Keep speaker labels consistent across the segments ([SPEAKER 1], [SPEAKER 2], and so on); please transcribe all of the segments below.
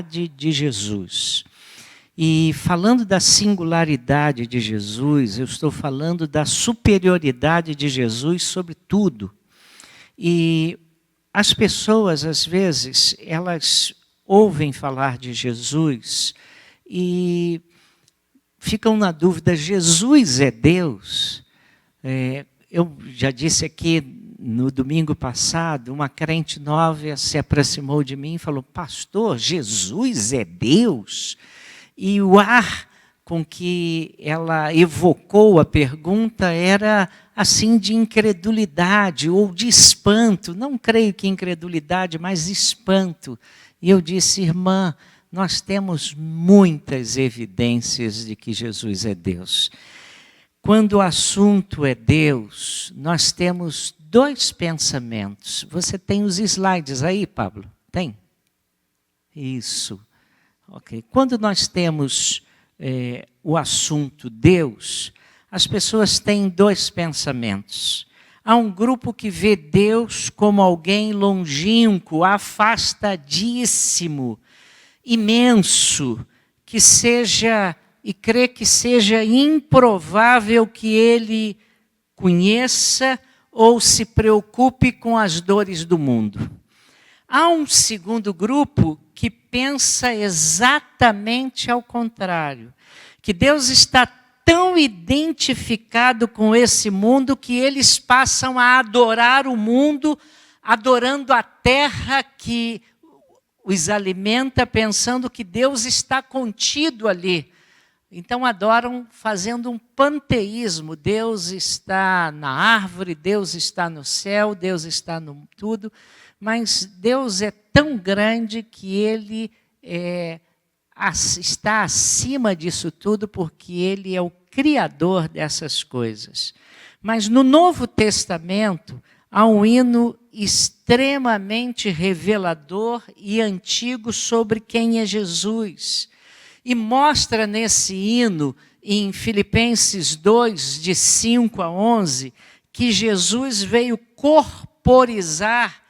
[SPEAKER 1] de Jesus. E falando da singularidade de Jesus, eu estou falando da superioridade de Jesus sobre tudo. E as pessoas, às vezes, elas ouvem falar de Jesus e ficam na dúvida: Jesus é Deus? Eu já disse aqui no domingo passado, uma crente nova se aproximou de mim e falou: pastor, Jesus é Deus? E o ar com que ela evocou a pergunta era assim de incredulidade ou de espanto. Não creio que incredulidade, mas espanto. E eu disse: irmã, nós temos muitas evidências de que Jesus é Deus. Quando o assunto é Deus, nós temos dois pensamentos. Você tem os slides aí, Pablo? Tem? Isso. Ok. Quando nós temos o assunto Deus, as pessoas têm dois pensamentos. Há um grupo que vê Deus como alguém longínquo, afastadíssimo, imenso, que seja... e crê que seja improvável que ele conheça ou se preocupe com as dores do mundo. Há um segundo grupo que pensa exatamente ao contrário, que Deus está tão identificado com esse mundo que eles passam a adorar o mundo, adorando a terra que os alimenta, pensando que Deus está contido ali. Então adoram fazendo um panteísmo. Deus está na árvore, Deus está no céu, Deus está no tudo. Mas Deus é tão grande que Ele está acima disso tudo, porque Ele é o Criador dessas coisas. Mas no Novo Testamento há um hino extremamente revelador e antigo sobre quem é Jesus. E mostra nesse hino, em Filipenses 2, de 5 a 11, que Jesus veio corporizar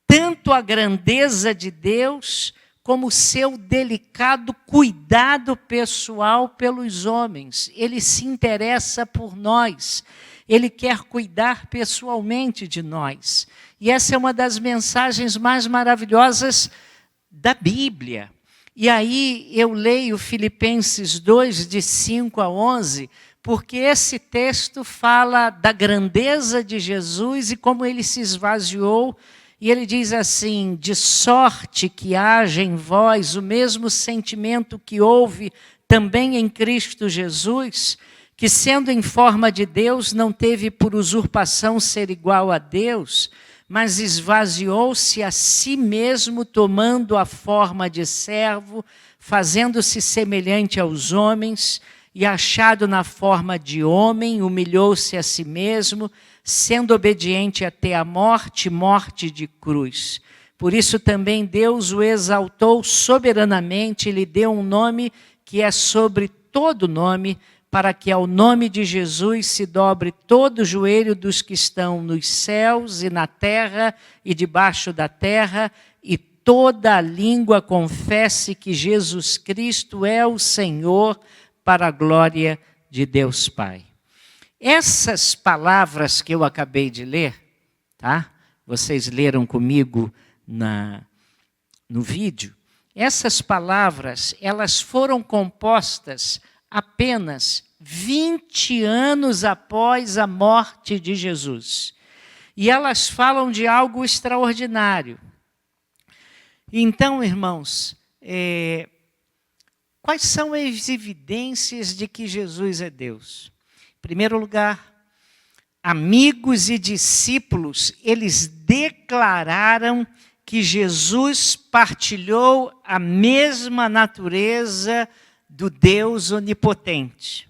[SPEAKER 1] tanto a grandeza de Deus, como o seu delicado cuidado pessoal pelos homens. Ele se interessa por nós. Ele quer cuidar pessoalmente de nós. E essa é uma das mensagens mais maravilhosas da Bíblia. E aí eu leio Filipenses 2, de 5 a 11, porque esse texto fala da grandeza de Jesus e como ele se esvaziou. E ele diz assim: de sorte que haja em vós o mesmo sentimento que houve também em Cristo Jesus, que sendo em forma de Deus, não teve por usurpação ser igual a Deus, mas esvaziou-se a si mesmo, tomando a forma de servo, fazendo-se semelhante aos homens, e achado na forma de homem, humilhou-se a si mesmo, sendo obediente até a morte, morte de cruz. Por isso também Deus o exaltou soberanamente, e lhe deu um nome que é sobre todo nome, para que ao nome de Jesus se dobre todo o joelho dos que estão nos céus e na terra e debaixo da terra, e toda a língua confesse que Jesus Cristo é o Senhor, para a glória de Deus Pai. Essas palavras que eu acabei de ler, tá? Vocês leram comigo no vídeo. Essas palavras, elas foram compostas apenas 20 anos após a morte de Jesus. E elas falam de algo extraordinário. Então, irmãos, quais são as evidências de que Jesus é Deus? Em primeiro lugar, amigos e discípulos, eles declararam que Jesus partilhou a mesma natureza do Deus onipotente.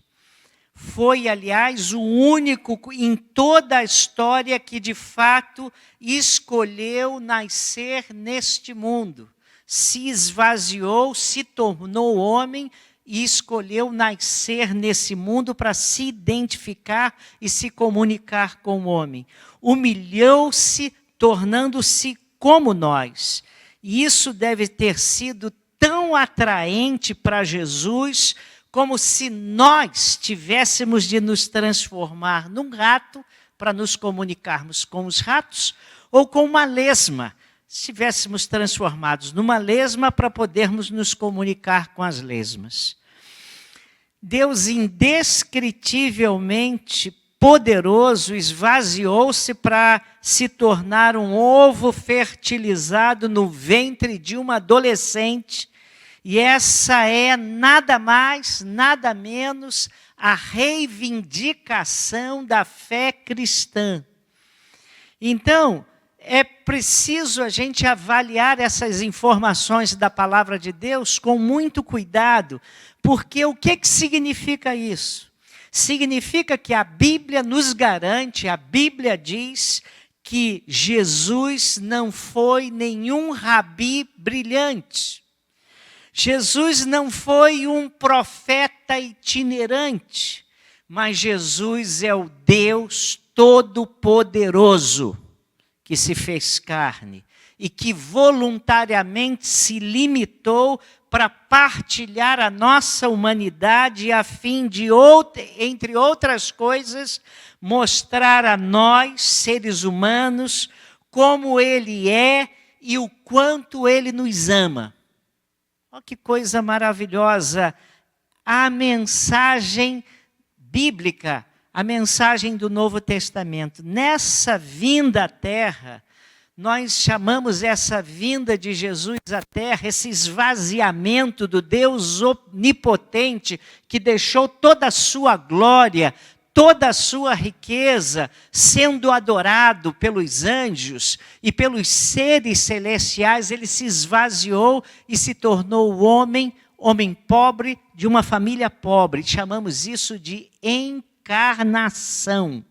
[SPEAKER 1] Foi, aliás, o único em toda a história que, de fato, escolheu nascer neste mundo. Se esvaziou, se tornou homem e escolheu nascer nesse mundo para se identificar e se comunicar com o homem. Humilhou-se, tornando-se como nós. E isso deve ter sido tão atraente para Jesus, como se nós tivéssemos de nos transformar num rato para nos comunicarmos com os ratos, ou com uma lesma, se estivéssemos transformados numa lesma para podermos nos comunicar com as lesmas. Deus indescritivelmente poderoso esvaziou-se para se tornar um ovo fertilizado no ventre de uma adolescente. E essa é nada mais, nada menos a reivindicação da fé cristã. Então, é preciso a gente avaliar essas informações da palavra de Deus com muito cuidado, porque o que significa isso? Significa que a Bíblia nos garante, a Bíblia diz que Jesus não foi nenhum rabi brilhante. Jesus não foi um profeta itinerante, mas Jesus é o Deus Todo-Poderoso, que se fez carne e que voluntariamente se limitou para partilhar a nossa humanidade a fim de, entre outras coisas, mostrar a nós, seres humanos, como Ele é e o quanto Ele nos ama. Olha que coisa maravilhosa! A mensagem bíblica, a mensagem do Novo Testamento. Nessa vinda à Terra, nós chamamos essa vinda de Jesus à Terra, esse esvaziamento do Deus onipotente, que deixou toda a sua glória, toda a sua riqueza, sendo adorado pelos anjos e pelos seres celestiais. Ele se esvaziou e se tornou homem pobre, de uma família pobre. Chamamos isso de encarnação.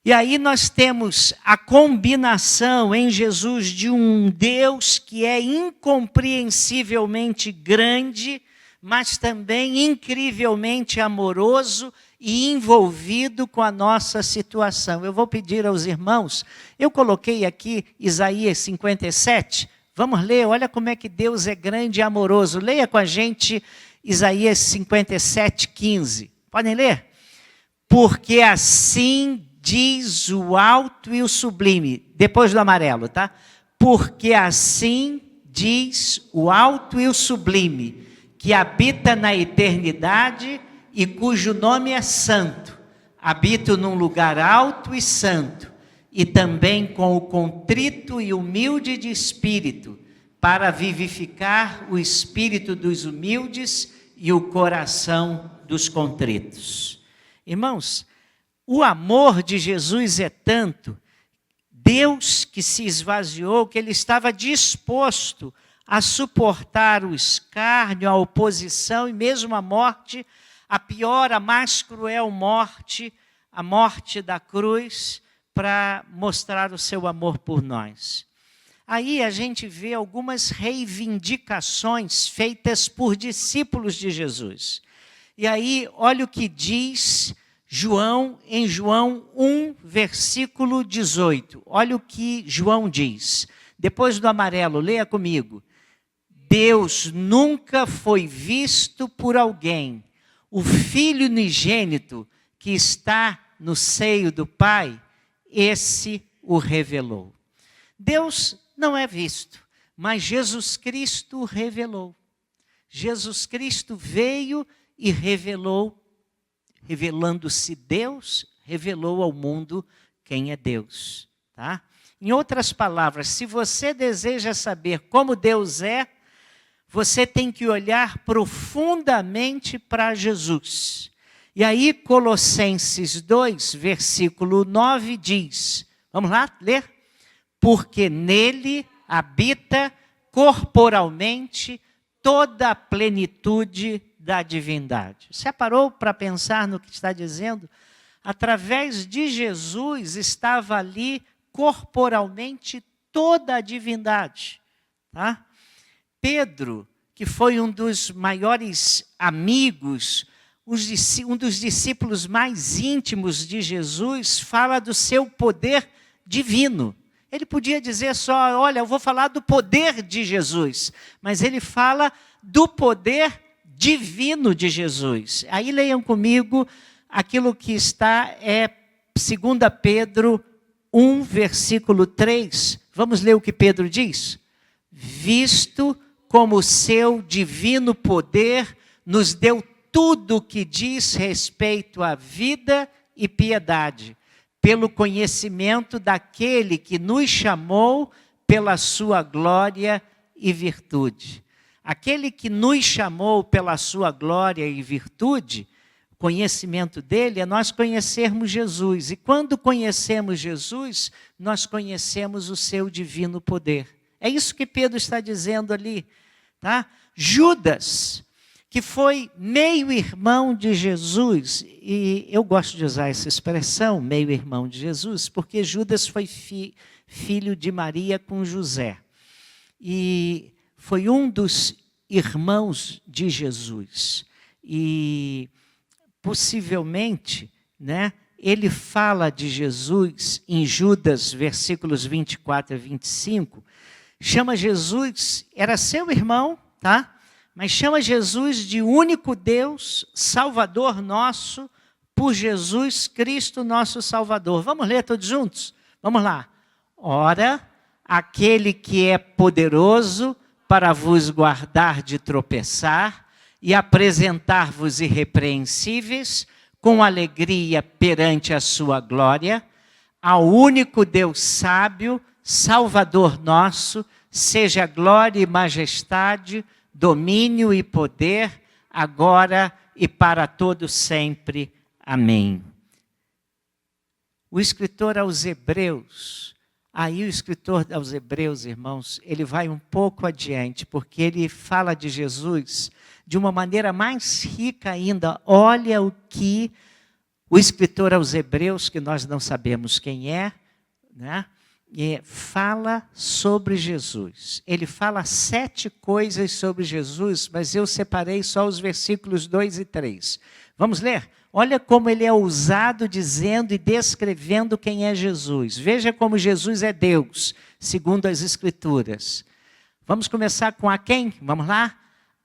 [SPEAKER 1] E aí nós temos a combinação em Jesus de um Deus que é incompreensivelmente grande, mas também incrivelmente amoroso e envolvido com a nossa situação. Eu vou pedir aos irmãos, eu coloquei aqui Isaías 57, vamos ler, olha como é que Deus é grande e amoroso. Leia com a gente Isaías 57, 15. Podem ler? Porque assim diz o alto e o sublime, depois do amarelo, tá? Porque assim diz o alto e o sublime, que habita na eternidade e cujo nome é santo. Habito num lugar alto e santo, e também com o contrito e humilde de espírito, para vivificar o espírito dos humildes e o coração dos contritos. Irmãos, o amor de Jesus é tanto, Deus que se esvaziou, que Ele estava disposto a suportar o escárnio, a oposição e mesmo a morte, a pior, a mais cruel morte, a morte da cruz, para mostrar o seu amor por nós. Aí a gente vê algumas reivindicações feitas por discípulos de Jesus. E aí, olha o que diz João, em João 1, versículo 18. Olha o que João diz. Depois do amarelo, leia comigo. Deus nunca foi visto por alguém. O Filho unigênito que está no seio do Pai, esse o revelou. Deus não é visto, mas Jesus Cristo o revelou. Jesus Cristo veio e revelou, revelando-se Deus, revelou ao mundo quem é Deus. Tá? Em outras palavras, se você deseja saber como Deus é, você tem que olhar profundamente para Jesus. E aí Colossenses 2, versículo 9 diz, vamos lá ler? Porque nele habita corporalmente toda a plenitude da divindade. Você parou para pensar no que está dizendo? Através de Jesus estava ali corporalmente toda a divindade. Tá? Pedro, que foi um dos maiores amigos, um dos discípulos mais íntimos de Jesus, fala do seu poder divino. Ele podia dizer só, olha, eu vou falar do poder de Jesus, mas ele fala do poder divino de Jesus. Aí leiam comigo, aquilo que está é 2 Pedro 1, versículo 3. Vamos ler o que Pedro diz? Visto como o seu divino poder nos deu tudo o que diz respeito à vida e piedade, pelo conhecimento daquele que nos chamou pela sua glória e virtude. Aquele que nos chamou pela sua glória e virtude, o conhecimento dele é nós conhecermos Jesus. E quando conhecemos Jesus, nós conhecemos o seu divino poder. É isso que Pedro está dizendo ali, tá? Judas, que foi meio-irmão de Jesus, e eu gosto de usar essa expressão, meio-irmão de Jesus, porque Judas foi filho de Maria com José. E foi um dos irmãos de Jesus. E possivelmente, né, ele fala de Jesus em Judas, versículos 24 a 25, chama Jesus, era seu irmão, tá? Mas chama Jesus de único Deus, Salvador nosso, por Jesus Cristo nosso Salvador. Vamos ler todos juntos? Vamos lá. Ora, aquele que é poderoso para vos guardar de tropeçar e apresentar-vos irrepreensíveis com alegria perante a sua glória, ao único Deus sábio, Salvador nosso, seja glória e majestade, domínio e poder, agora e para todo sempre. Amém. O escritor aos Hebreus, aí o escritor aos Hebreus, irmãos, ele vai um pouco adiante, porque ele fala de Jesus de uma maneira mais rica ainda. Olha o que o escritor aos Hebreus, que nós não sabemos quem é, né? Fala sobre Jesus. Ele fala 7 coisas sobre Jesus, mas eu separei só os versículos 2 e 3. Vamos ler? Olha como ele é ousado dizendo e descrevendo quem é Jesus. Veja como Jesus é Deus, segundo as Escrituras. Vamos começar com a quem? Vamos lá?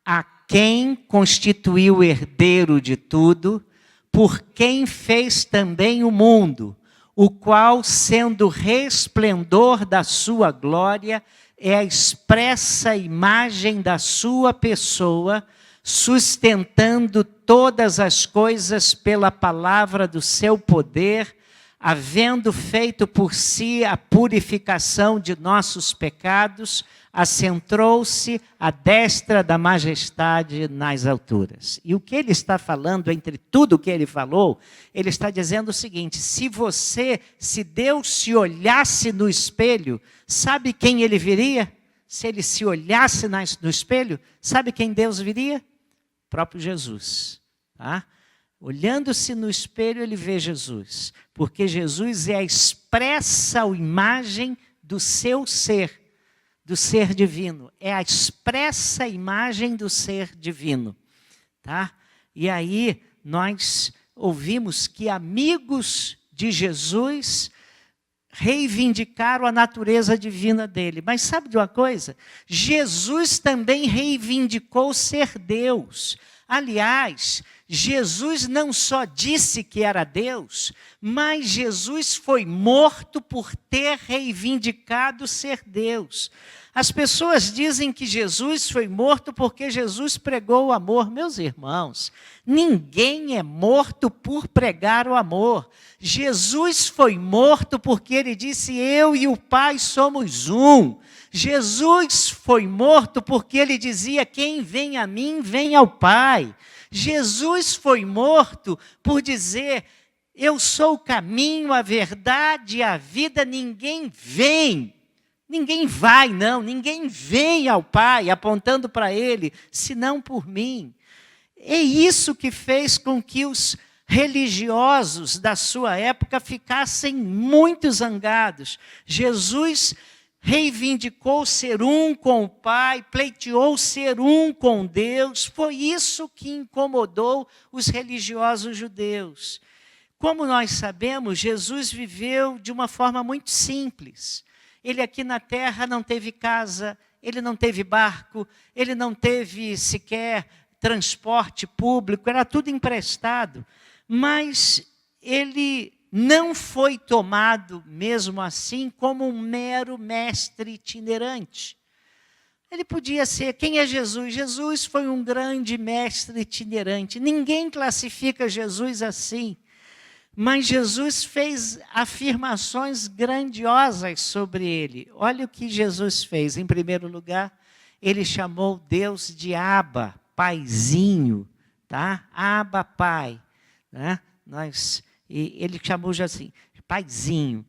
[SPEAKER 1] A quem constituiu o herdeiro de tudo, por quem fez também o mundo, o qual, sendo resplendor da sua glória, é a expressa imagem da sua pessoa, sustentando todas as coisas pela palavra do seu poder, havendo feito por si a purificação de nossos pecados, assentou-se à destra da majestade nas alturas. E o que ele está falando, entre tudo o que ele falou, ele está dizendo o seguinte: se Deus se olhasse no espelho, sabe quem ele viria? Se ele se olhasse no espelho, sabe quem Deus viria? O próprio Jesus, tá? Olhando-se no espelho, ele vê Jesus, porque Jesus é a expressa imagem do seu ser, do ser divino. É a expressa imagem do ser divino, tá? E aí nós ouvimos que amigos de Jesus reivindicaram a natureza divina dele. Mas sabe de uma coisa? Jesus também reivindicou ser Deus. Aliás, Jesus não só disse que era Deus, mas Jesus foi morto por ter reivindicado ser Deus. As pessoas dizem que Jesus foi morto porque Jesus pregou o amor. Meus irmãos, ninguém é morto por pregar o amor. Jesus foi morto porque ele disse: eu e o Pai somos um. Jesus foi morto porque ele dizia: quem vem a mim, vem ao Pai. Jesus foi morto por dizer: eu sou o caminho, a verdade e a vida. Ninguém vai, ninguém vem ao Pai, apontando para ele, senão por mim. É isso que fez com que os religiosos da sua época ficassem muito zangados. Jesus reivindicou ser um com o Pai, pleiteou ser um com Deus. Foi isso que incomodou os religiosos judeus. Como nós sabemos, Jesus viveu de uma forma muito simples. Ele aqui na terra não teve casa, ele não teve barco, ele não teve sequer transporte público, era tudo emprestado. Mas ele não foi tomado, mesmo assim, como um mero mestre itinerante. Ele podia ser, quem é Jesus? Jesus foi um grande mestre itinerante. Ninguém classifica Jesus assim. Mas Jesus fez afirmações grandiosas sobre ele. Olha o que Jesus fez. Em primeiro lugar, ele chamou Deus de Abba, paizinho, tá? Abba, pai, né? Ele chamou já assim, paizinho.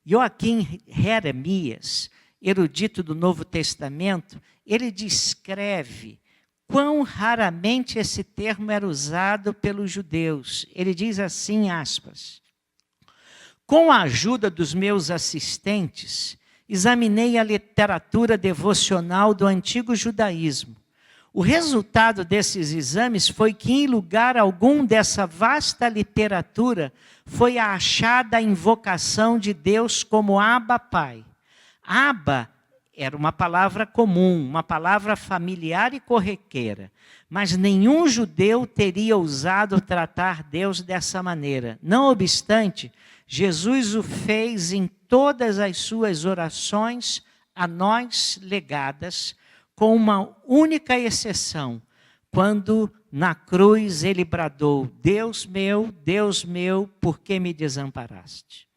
[SPEAKER 1] Joaquim Jeremias, erudito do Novo Testamento, ele descreve quão raramente esse termo era usado pelos judeus. Ele diz assim, aspas, com a ajuda dos meus assistentes, examinei a literatura devocional do antigo judaísmo. O resultado desses exames foi que, em lugar algum dessa vasta literatura, foi achada a invocação de Deus como Abba, Pai. Abba era uma palavra comum, uma palavra familiar e corriqueira, mas nenhum judeu teria ousado tratar Deus dessa maneira. Não obstante, Jesus o fez em todas as suas orações a nós legadas, com uma única exceção, quando na cruz ele bradou, Deus meu, por que me desamparaste?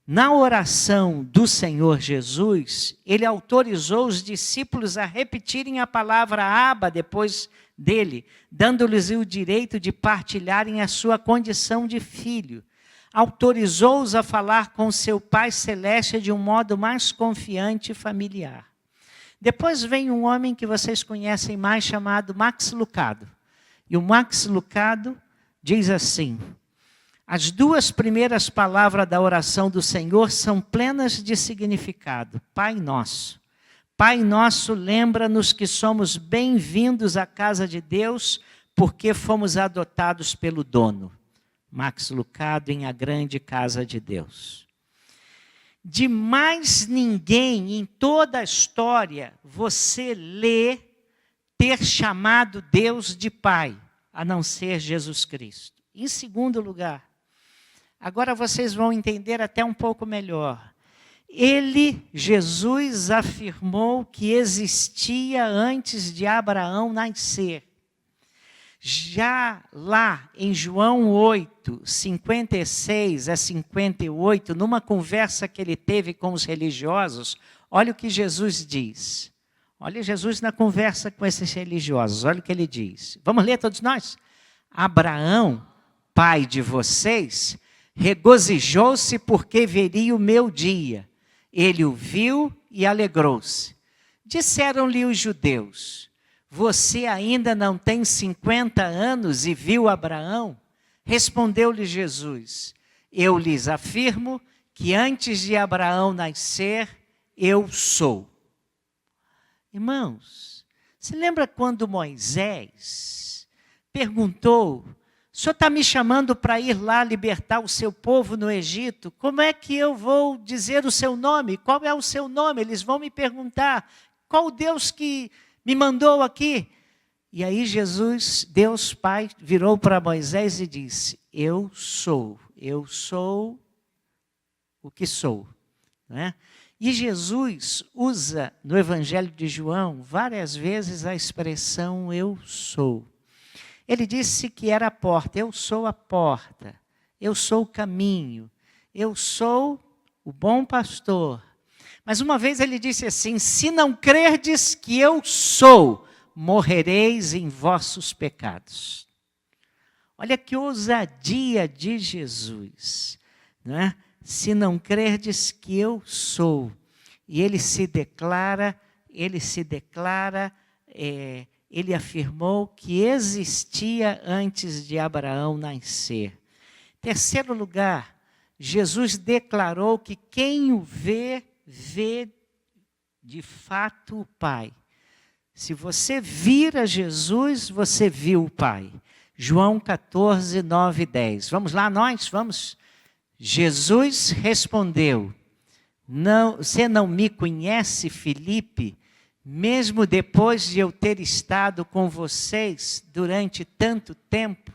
[SPEAKER 1] Na oração do Senhor Jesus, ele autorizou os discípulos a repetirem a palavra Abba depois dele, dando-lhes o direito de partilharem a sua condição de filho. Autorizou-os a falar com seu Pai Celeste de um modo mais confiante e familiar. Depois vem um homem que vocês conhecem mais, chamado Max Lucado. E o Max Lucado diz assim, as duas primeiras palavras da oração do Senhor são plenas de significado. Pai Nosso. Pai Nosso lembra-nos que somos bem-vindos à casa de Deus porque fomos adotados pelo dono. Max Lucado em A Grande Casa de Deus. De mais ninguém em toda a história você lê ter chamado Deus de Pai, a não ser Jesus Cristo. Em segundo lugar, agora vocês vão entender até um pouco melhor. Jesus, afirmou que existia antes de Abraão nascer. Já lá em João 8, 56 a 58, numa conversa que ele teve com os religiosos, olha o que Jesus diz. Olha Jesus na conversa com esses religiosos, olha o que ele diz. Vamos ler todos nós? Abraão, pai de vocês, regozijou-se porque veria o meu dia. Ele o viu e alegrou-se. Disseram-lhe os judeus, você ainda não tem 50 anos e viu Abraão? Respondeu-lhe Jesus, eu lhes afirmo que antes de Abraão nascer, eu sou. Irmãos, se lembra quando Moisés perguntou, o senhor está me chamando para ir lá libertar o seu povo no Egito? Como é que eu vou dizer o seu nome? Qual é o seu nome? Eles vão me perguntar, qual o Deus que me mandou aqui? E aí Deus Pai, virou para Moisés e disse, eu sou o que sou. Né? E Jesus usa no Evangelho de João várias vezes a expressão eu sou. Ele disse que era a porta, eu sou a porta, eu sou o caminho, eu sou o bom pastor. Mas uma vez ele disse assim, se não crerdes que eu sou, morrereis em vossos pecados. Olha que ousadia de Jesus, né? Se não crerdes que eu sou. E ele afirmou que existia antes de Abraão nascer. Terceiro lugar, Jesus declarou que quem o vê de fato o Pai. Se você vir a Jesus, você viu o Pai. João 14, 9 e 10. Vamos lá nós? Vamos. Jesus respondeu, Você não me conhece, Filipe, mesmo depois de eu ter estado com vocês durante tanto tempo?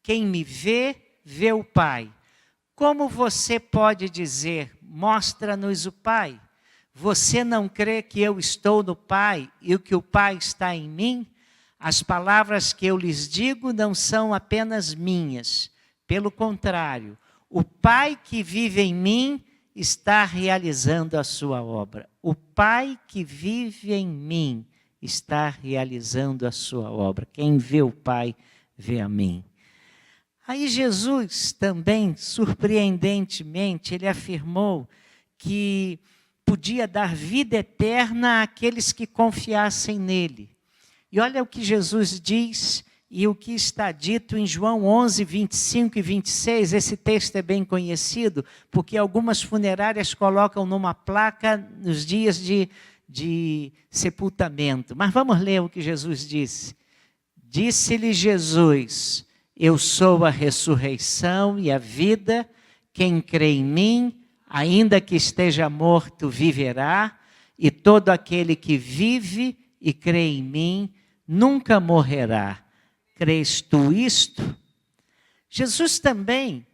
[SPEAKER 1] Quem me vê, vê o Pai. Como você pode dizer, mostra-nos o Pai? Você não crê que eu estou no Pai e que o Pai está em mim? As palavras que eu lhes digo não são apenas minhas. Pelo contrário, o Pai que vive em mim está realizando a sua obra. O Pai que vive em mim está realizando a sua obra. Quem vê o Pai, vê a mim. Aí Jesus também, surpreendentemente, ele afirmou que podia dar vida eterna àqueles que confiassem nele. E olha o que Jesus diz e o que está dito em João 11, 25 e 26. Esse texto é bem conhecido, porque algumas funerárias colocam numa placa nos dias de sepultamento. Mas vamos ler o que Jesus disse. Disse-lhe Jesus: eu sou a ressurreição e a vida. Quem crê em mim, ainda que esteja morto, viverá. E todo aquele que vive e crê em mim, nunca morrerá. Crês tu isto? Jesus também,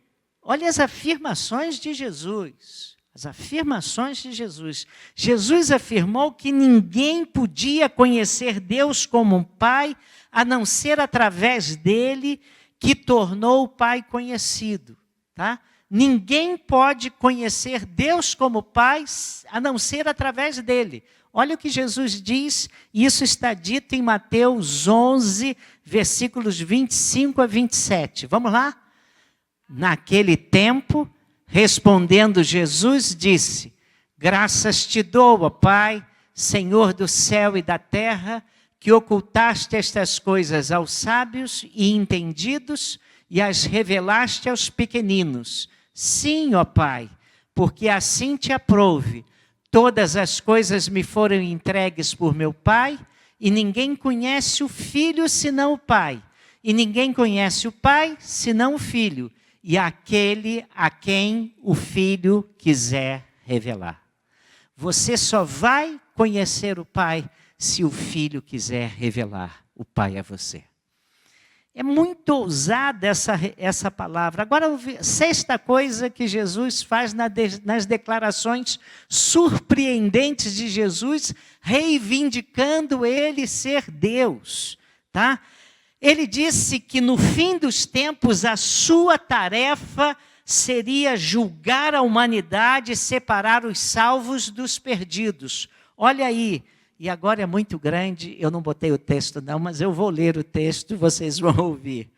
[SPEAKER 1] olha as afirmações de Jesus. As afirmações de Jesus. Jesus afirmou que ninguém podia conhecer Deus como um Pai, a não ser através dele, que tornou o Pai conhecido. Tá? Ninguém pode conhecer Deus como Pai, a não ser através dele. Olha o que Jesus diz, e isso está dito em Mateus 11, versículos 25 a 27. Vamos lá? Naquele tempo, respondendo Jesus, disse: graças te dou, ó Pai, Senhor do céu e da terra, que ocultaste estas coisas aos sábios e entendidos e as revelaste aos pequeninos. Sim, ó Pai, porque assim te aprouve. Todas as coisas me foram entregues por meu Pai, e ninguém conhece o Filho senão o Pai. E ninguém conhece o Pai senão o Filho, e aquele a quem o Filho quiser revelar. Você só vai conhecer o Pai se o Filho quiser revelar o Pai a você. É muito ousada essa palavra. Agora, sexta coisa que Jesus faz nas declarações surpreendentes de Jesus, reivindicando ele ser Deus. Tá? Ele disse que no fim dos tempos a sua tarefa seria julgar a humanidade e separar os salvos dos perdidos. Olha aí. E agora é muito grande, eu não botei o texto não, mas eu vou ler o texto e vocês vão ouvir.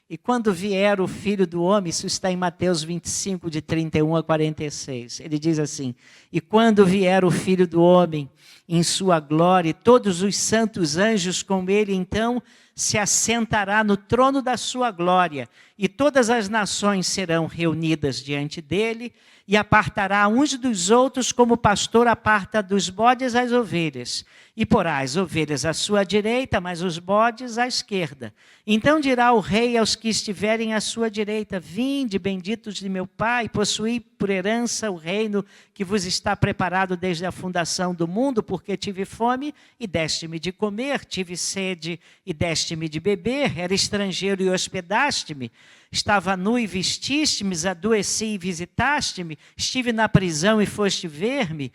[SPEAKER 1] E quando vier o Filho do Homem, isso está em Mateus 25, de 31 a 46. Ele diz assim: e quando vier o Filho do Homem em sua glória, e todos os santos anjos com ele, então se assentará no trono da sua glória, e todas as nações serão reunidas diante dele, e apartará uns dos outros como o pastor aparta dos bodes as ovelhas. E porá as ovelhas à sua direita, mas os bodes à esquerda. Então dirá o rei aos que estiverem à sua direita: vinde, benditos de meu Pai, possuí por herança o reino que vos está preparado desde a fundação do mundo, porque tive fome e deste-me de comer, tive sede e deste-me de beber, era estrangeiro e hospedaste-me, estava nu e vestiste-me, adoeci e visitaste-me, estive na prisão e foste ver-me.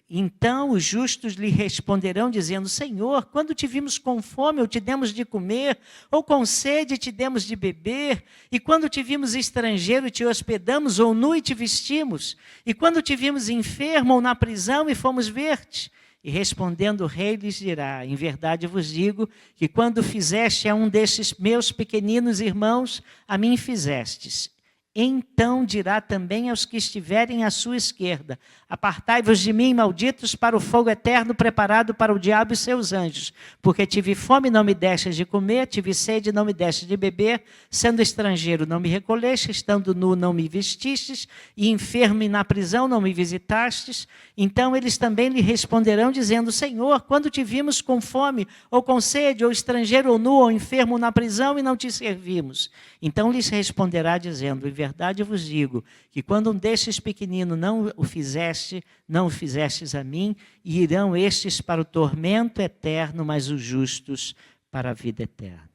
[SPEAKER 1] Então os justos lhe responderão dizendo: Senhor, quando te vimos com fome, ou te demos de comer, ou com sede, te demos de beber? E quando te vimos estrangeiro, te hospedamos, ou nu e te vestimos? E quando te vimos enfermo, ou na prisão, e fomos ver-te? E respondendo o rei lhes dirá: em verdade vos digo que quando fizeste a um destes meus pequeninos irmãos, a mim fizestes. Então dirá também aos que estiverem à sua esquerda: apartai-vos de mim, malditos, para o fogo eterno preparado para o diabo e seus anjos. Porque tive fome, não me destes de comer, tive sede, não me destes de beber, sendo estrangeiro, não me recolheste, estando nu, não me vestistes, e enfermo e na prisão, não me visitastes. Então eles também lhe responderão dizendo: Senhor, quando te vimos com fome, ou com sede, ou estrangeiro, ou nu, ou enfermo na prisão, e não te servimos? Então lhes responderá dizendo: em verdade verdade vos digo, que quando um destes pequeninos não o fizestes a mim, e irão estes para o tormento eterno, mas os justos para a vida eterna.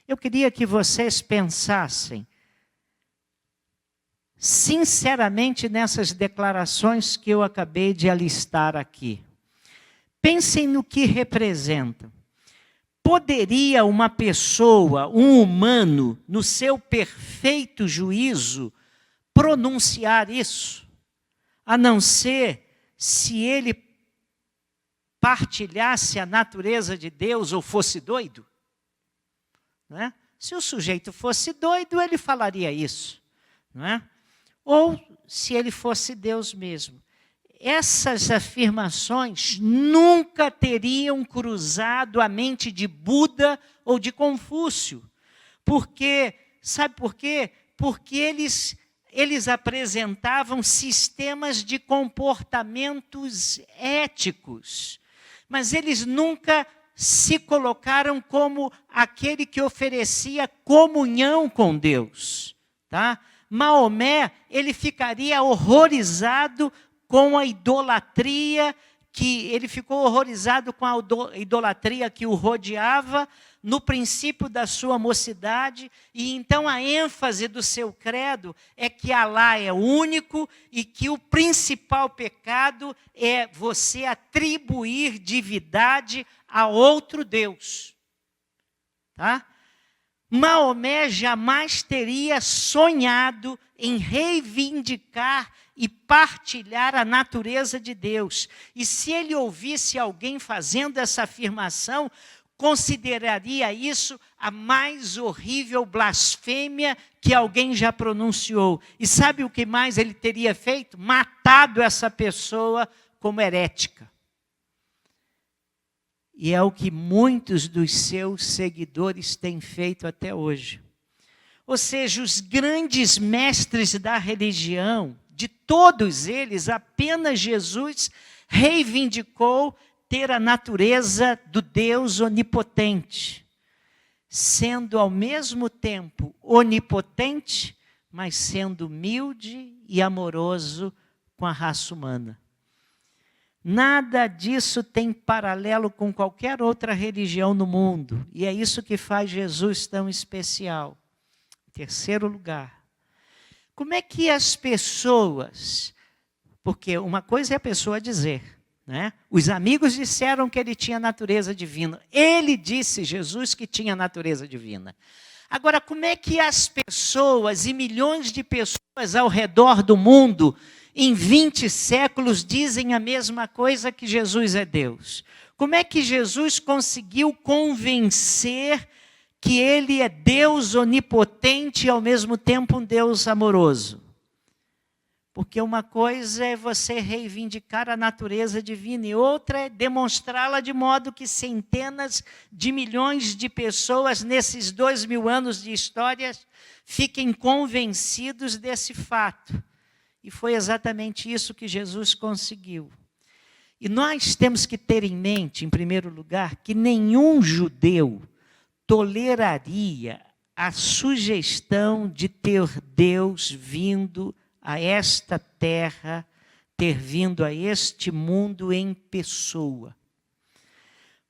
[SPEAKER 1] Eu queria que vocês pensassem sinceramente nessas declarações que eu acabei de alistar aqui. Pensem no que representam. Poderia uma pessoa, um humano, no seu perfeito juízo, pronunciar isso? A não ser se ele partilhasse a natureza de Deus ou fosse doido? Não é? Se o sujeito fosse doido, ele falaria isso. Não é? Ou se ele fosse Deus mesmo. Essas afirmações nunca teriam cruzado a mente de Buda ou de Confúcio. Porque, sabe por quê? Porque eles apresentavam sistemas de comportamentos éticos. Mas eles nunca se colocaram como aquele que oferecia comunhão com Deus. Tá? Maomé, ele ficaria horrorizado com a idolatria, ele ficou horrorizado com a idolatria que o rodeava no princípio da sua mocidade, e então a ênfase do seu credo é que Alá é único e que o principal pecado é você atribuir divindade a outro Deus. Tá? Maomé jamais teria sonhado em reivindicar e partilhar a natureza de Deus. E se ele ouvisse alguém fazendo essa afirmação, consideraria isso a mais horrível blasfêmia que alguém já pronunciou. E sabe o que mais ele teria feito? Matado essa pessoa como herética. E é o que muitos dos seus seguidores têm feito até hoje. Ou seja, os grandes mestres da religião, de todos eles, apenas Jesus reivindicou ter a natureza do Deus onipotente, sendo ao mesmo tempo onipotente, mas sendo humilde e amoroso com a raça humana. Nada disso tem paralelo com qualquer outra religião no mundo, e é isso que faz Jesus tão especial. Terceiro lugar, como é que as pessoas, porque uma coisa é a pessoa dizer, né? Os amigos disseram que ele tinha natureza divina, ele disse, Jesus, que tinha natureza divina. Agora, como é que as pessoas, e milhões de pessoas ao redor do mundo, em 20 séculos, dizem a mesma coisa, que Jesus é Deus? Como é que Jesus conseguiu convencer que ele é Deus onipotente e ao mesmo tempo um Deus amoroso? Porque uma coisa é você reivindicar a natureza divina e outra é demonstrá-la de modo que centenas de milhões de pessoas nesses 2000 anos de história fiquem convencidos desse fato. E foi exatamente isso que Jesus conseguiu. E nós temos que ter em mente, em primeiro lugar, que nenhum judeu toleraria a sugestão de ter Deus vindo a esta terra, ter vindo a este mundo em pessoa.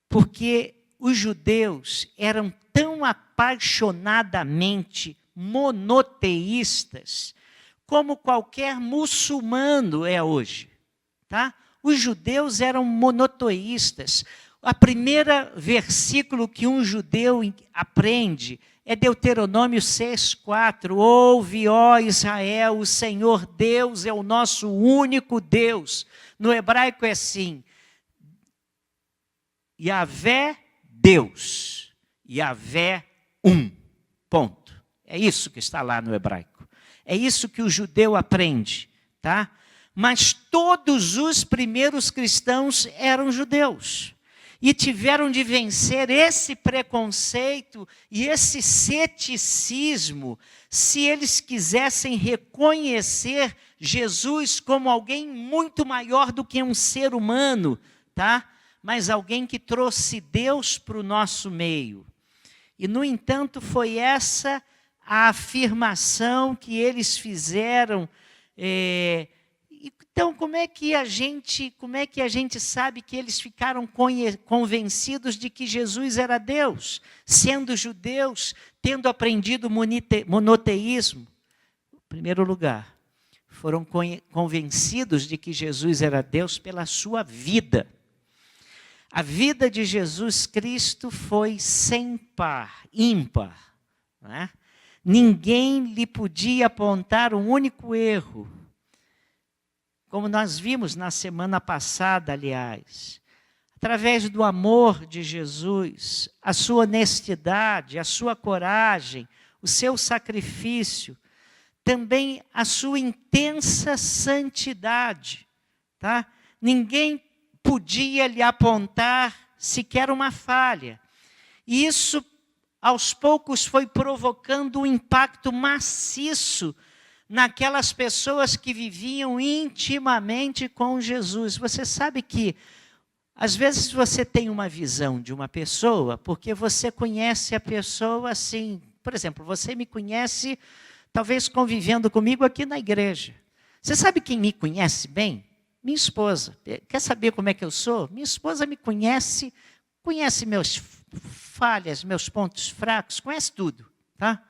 [SPEAKER 1] Porque os judeus eram tão apaixonadamente monoteístas como qualquer muçulmano é hoje. Tá? Os judeus eram monoteístas. O primeiro versículo que um judeu aprende é Deuteronômio 6,4. Ouve, ó Israel, o Senhor Deus é o nosso único Deus. No hebraico é assim: Yahvé, Deus. Yahvé, um. Ponto. É isso que está lá no hebraico. É isso que o judeu aprende, tá? Mas todos os primeiros cristãos eram judeus. E tiveram de vencer esse preconceito e esse ceticismo, se eles quisessem reconhecer Jesus como alguém muito maior do que um ser humano, tá? Mas alguém que trouxe Deus para o nosso meio. E, no entanto, foi essa a afirmação que eles fizeram. Então, como é que a gente sabe que eles ficaram convencidos de que Jesus era Deus, sendo judeus, tendo aprendido monoteísmo? Em primeiro lugar, foram convencidos de que Jesus era Deus pela sua vida. A vida de Jesus Cristo foi sem par, ímpar. Não é? Ninguém lhe podia apontar um único erro. Como nós vimos na semana passada, aliás, através do amor de Jesus, a sua honestidade, a sua coragem, o seu sacrifício, também a sua intensa santidade, tá? Ninguém podia lhe apontar sequer uma falha. E isso, aos poucos, foi provocando um impacto maciço naquelas pessoas que viviam intimamente com Jesus. Você sabe que, às vezes, você tem uma visão de uma pessoa, porque você conhece a pessoa assim. Por exemplo, você me conhece, talvez convivendo comigo aqui na igreja. Você sabe quem me conhece bem? Minha esposa. Quer saber como é que eu sou? Minha esposa me conhece meus falhas, meus pontos fracos, conhece tudo, tá?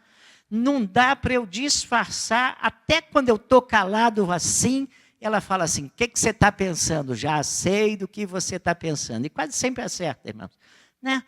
[SPEAKER 1] Não dá para eu disfarçar, até quando eu estou calado assim, ela fala assim, o que você está pensando? Já sei do que você está pensando. E quase sempre acerta, irmãos. Né?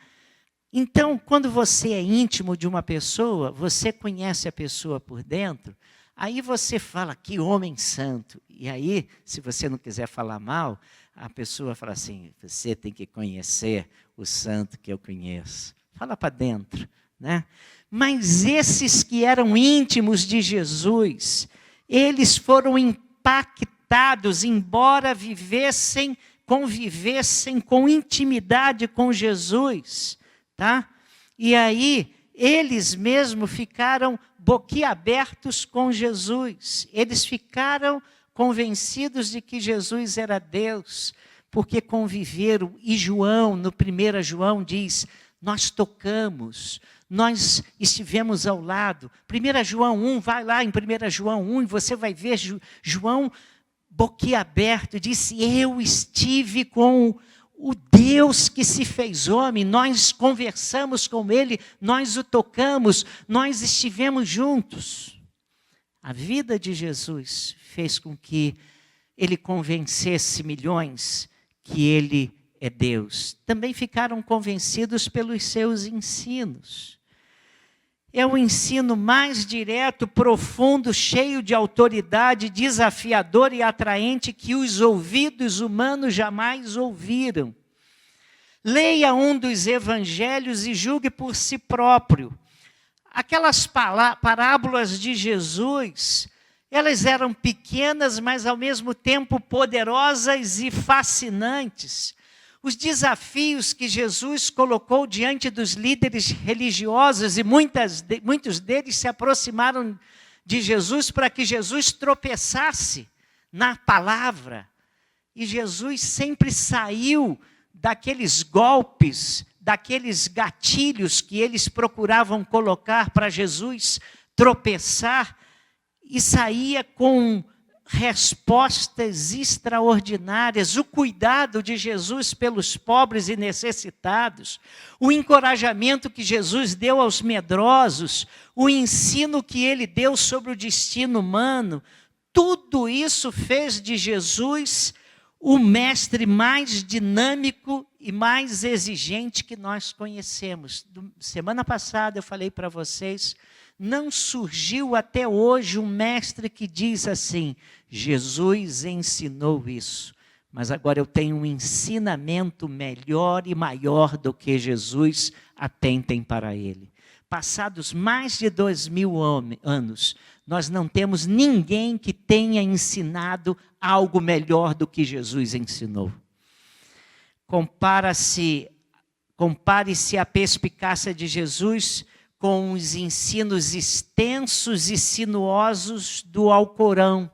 [SPEAKER 1] Então, quando você é íntimo de uma pessoa, você conhece a pessoa por dentro, aí você fala, que homem santo. E aí, se você não quiser falar mal, a pessoa fala assim, você tem que conhecer o santo que eu conheço. Fala para dentro, né? Mas esses que eram íntimos de Jesus, eles foram impactados, embora convivessem com intimidade com Jesus, tá? E aí, eles mesmos ficaram boquiabertos com Jesus. Eles ficaram convencidos de que Jesus era Deus, porque conviveram. E João, no 1 João, diz, nós tocamos, nós estivemos ao lado. 1 João 1, vai lá em 1 João 1 e você vai ver João boquiaberto, disse, eu estive com o Deus que se fez homem, nós conversamos com Ele, nós o tocamos, nós estivemos juntos. A vida de Jesus fez com que Ele convencesse milhões que Ele é Deus. Também ficaram convencidos pelos seus ensinos. É o ensino mais direto, profundo, cheio de autoridade, desafiador e atraente que os ouvidos humanos jamais ouviram. Leia um dos evangelhos e julgue por si próprio. Aquelas parábolas de Jesus, elas eram pequenas, mas ao mesmo tempo poderosas e fascinantes. Os desafios que Jesus colocou diante dos líderes religiosos, e muitos deles se aproximaram de Jesus para que Jesus tropeçasse na palavra. E Jesus sempre saiu daqueles golpes, daqueles gatilhos que eles procuravam colocar para Jesus tropeçar, e saía com respostas extraordinárias, o cuidado de Jesus pelos pobres e necessitados, o encorajamento que Jesus deu aos medrosos, o ensino que ele deu sobre o destino humano, tudo isso fez de Jesus o mestre mais dinâmico e mais exigente que nós conhecemos. Semana passada eu falei para vocês, não surgiu até hoje um mestre que diz assim, Jesus ensinou isso, mas agora eu tenho um ensinamento melhor e maior do que Jesus, atentem para ele. Passados mais de 2000 anos, nós não temos ninguém que tenha ensinado algo melhor do que Jesus ensinou. Compare-se a perspicácia de Jesus com os ensinos extensos e sinuosos do Alcorão.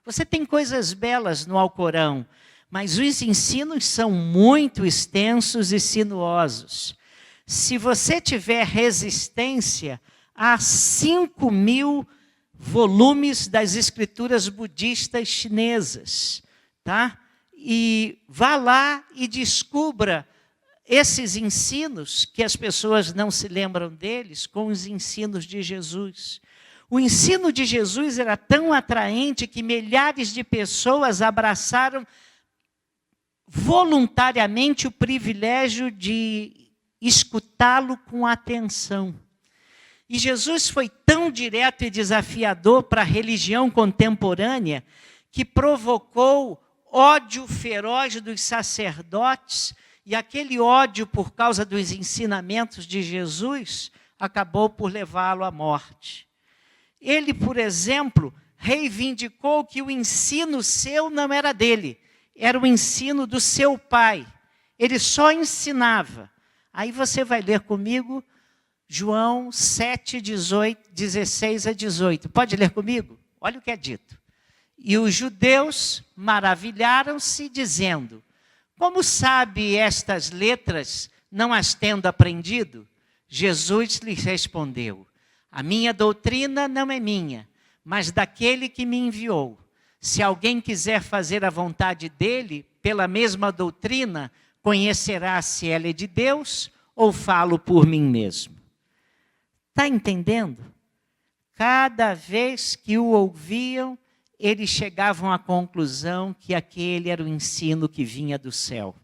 [SPEAKER 1] Você tem coisas belas no Alcorão, mas os ensinos são muito extensos e sinuosos. Se você tiver resistência há 5.000 volumes das escrituras budistas chinesas, tá? E vá lá e descubra esses ensinos, que as pessoas não se lembram deles, com os ensinos de Jesus. O ensino de Jesus era tão atraente que milhares de pessoas abraçaram voluntariamente o privilégio de escutá-lo com atenção. E Jesus foi tão direto e desafiador para a religião contemporânea que provocou ódio feroz dos sacerdotes, e aquele ódio por causa dos ensinamentos de Jesus acabou por levá-lo à morte. Ele, por exemplo, reivindicou que o ensino seu não era dele, era o ensino do seu pai. Ele só ensinava. Aí você vai ler comigo João 7, 16 a 18. Pode ler comigo? Olha o que é dito. E os judeus maravilharam-se, dizendo: como sabe estas letras, não as tendo aprendido? Jesus lhes respondeu: a minha doutrina não é minha, mas daquele que me enviou. Se alguém quiser fazer a vontade dele, pela mesma doutrina, conhecerá se ela é de Deus ou falo por mim mesmo. Está entendendo? Cada vez que o ouviam, eles chegavam à conclusão que aquele era o ensino que vinha do céu.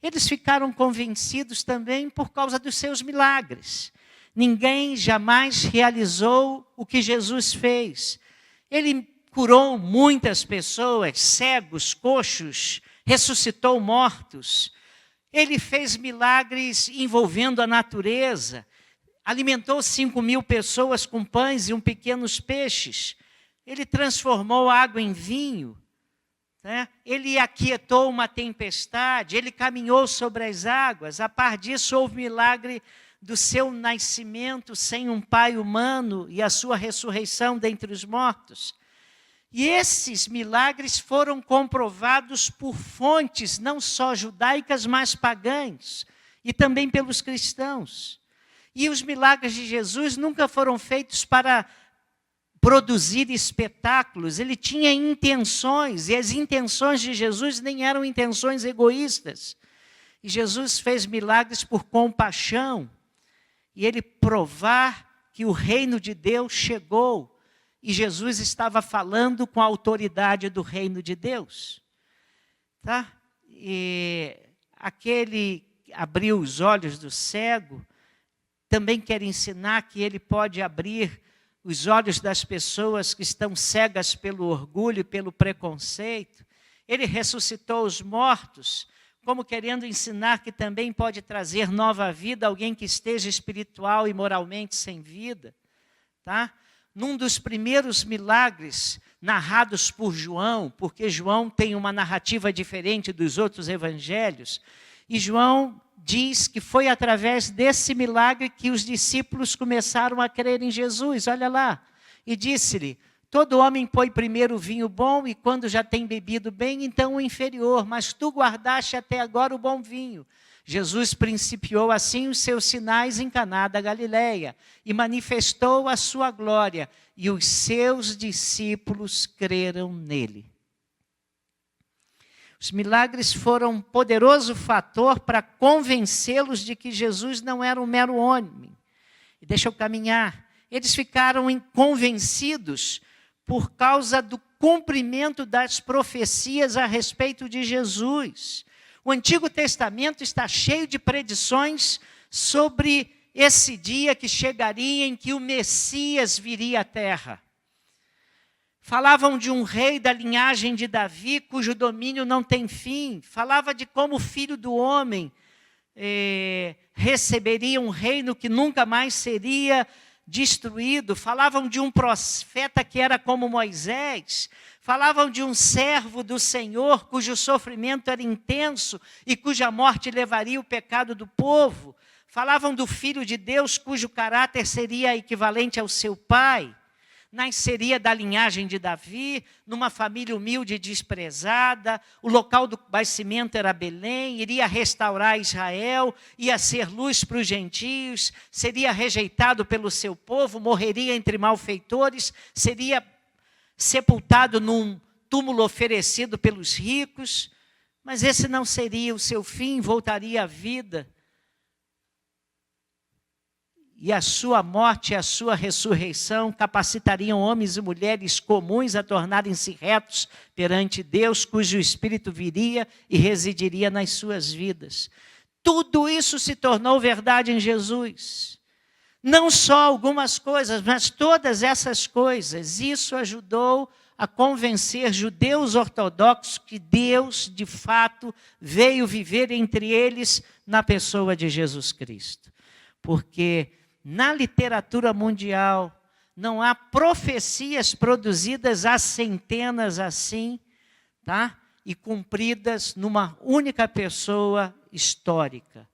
[SPEAKER 1] Eles ficaram convencidos também por causa dos seus milagres. Ninguém jamais realizou o que Jesus fez. Ele curou muitas pessoas, cegos, coxos, ressuscitou mortos. Ele fez milagres envolvendo a natureza. Alimentou 5.000 pessoas com pães e pequenos peixes. Ele transformou água em vinho, né? Ele aquietou uma tempestade, ele caminhou sobre as águas. A par disso, houve milagre do seu nascimento sem um pai humano e a sua ressurreição dentre os mortos. E esses milagres foram comprovados por fontes não só judaicas, mas pagãs, e também pelos cristãos. E os milagres de Jesus nunca foram feitos para produzir espetáculos. Ele tinha intenções, e as intenções de Jesus nem eram intenções egoístas. E Jesus fez milagres por compaixão, e ele provar que o reino de Deus chegou, e Jesus estava falando com a autoridade do reino de Deus. Tá? E aquele que abriu os olhos do cego, também quer ensinar que ele pode abrir os olhos das pessoas que estão cegas pelo orgulho e pelo preconceito. Ele ressuscitou os mortos, como querendo ensinar que também pode trazer nova vida a alguém que esteja espiritual e moralmente sem vida. Tá? Num dos primeiros milagres narrados por João, porque João tem uma narrativa diferente dos outros evangelhos, e João diz que foi através desse milagre que os discípulos começaram a crer em Jesus. Olha lá. E disse-lhe: todo homem põe primeiro o vinho bom, e quando já tem bebido bem, então o inferior. Mas tu guardaste até agora o bom vinho. Jesus principiou assim os seus sinais em Caná da Galileia, e manifestou a sua glória, e os seus discípulos creram nele. Os milagres foram um poderoso fator para convencê-los de que Jesus não era um mero homem. E deixa eu caminhar. Eles ficaram convencidos por causa do cumprimento das profecias a respeito de Jesus. O Antigo Testamento está cheio de predições sobre esse dia que chegaria em que o Messias viria à terra. Falavam de um rei da linhagem de Davi, cujo domínio não tem fim. Falava de como o Filho do Homem receberia um reino que nunca mais seria destruído. Falavam de um profeta que era como Moisés. Falavam de um servo do Senhor, cujo sofrimento era intenso e cuja morte levaria o pecado do povo. Falavam do Filho de Deus, cujo caráter seria equivalente ao seu pai. nasceria da linhagem de Davi, numa família humilde e desprezada, o local do nascimento era Belém, iria restaurar Israel, ia ser luz para os gentios, seria rejeitado pelo seu povo, morreria entre malfeitores, seria sepultado num túmulo oferecido pelos ricos, mas esse não seria o seu fim, voltaria à vida. E a sua morte e a sua ressurreição capacitariam homens e mulheres comuns a tornarem-se retos perante Deus, cujo Espírito viria e residiria nas suas vidas. Tudo isso se tornou verdade em Jesus. Não só algumas coisas, mas todas essas coisas. Isso ajudou a convencer judeus ortodoxos que Deus, de fato, veio viver entre eles na pessoa de Jesus Cristo. Porque na literatura mundial não há profecias produzidas a centenas assim, tá? E cumpridas numa única pessoa histórica.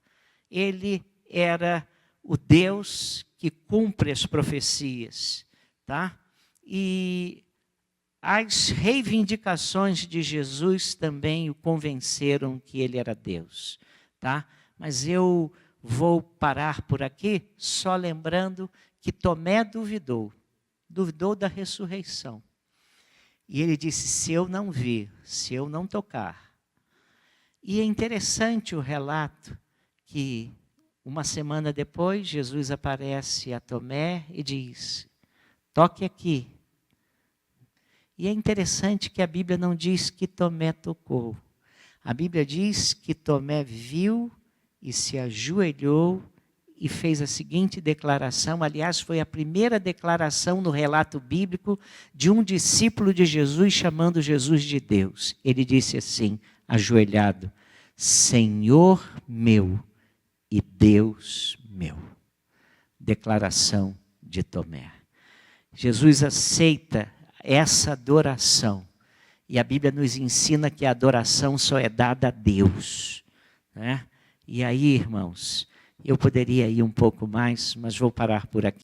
[SPEAKER 1] Ele era o Deus que cumpre as profecias, tá? E as reivindicações de Jesus também o convenceram que ele era Deus, tá? Mas eu vou parar por aqui só lembrando que Tomé duvidou da ressurreição. E ele disse, se eu não vir, se eu não tocar. E é interessante o relato que uma semana depois Jesus aparece a Tomé e diz, toque aqui. E é interessante que a Bíblia não diz que Tomé tocou. A Bíblia diz que Tomé viu e se ajoelhou e fez a seguinte declaração. Aliás, foi a primeira declaração no relato bíblico de um discípulo de Jesus chamando Jesus de Deus. Ele disse assim, ajoelhado, Senhor meu e Deus meu. Declaração de Tomé. Jesus aceita essa adoração. E a Bíblia nos ensina que a adoração só é dada a Deus, né? E aí, irmãos, eu poderia ir um pouco mais, mas vou parar por aqui.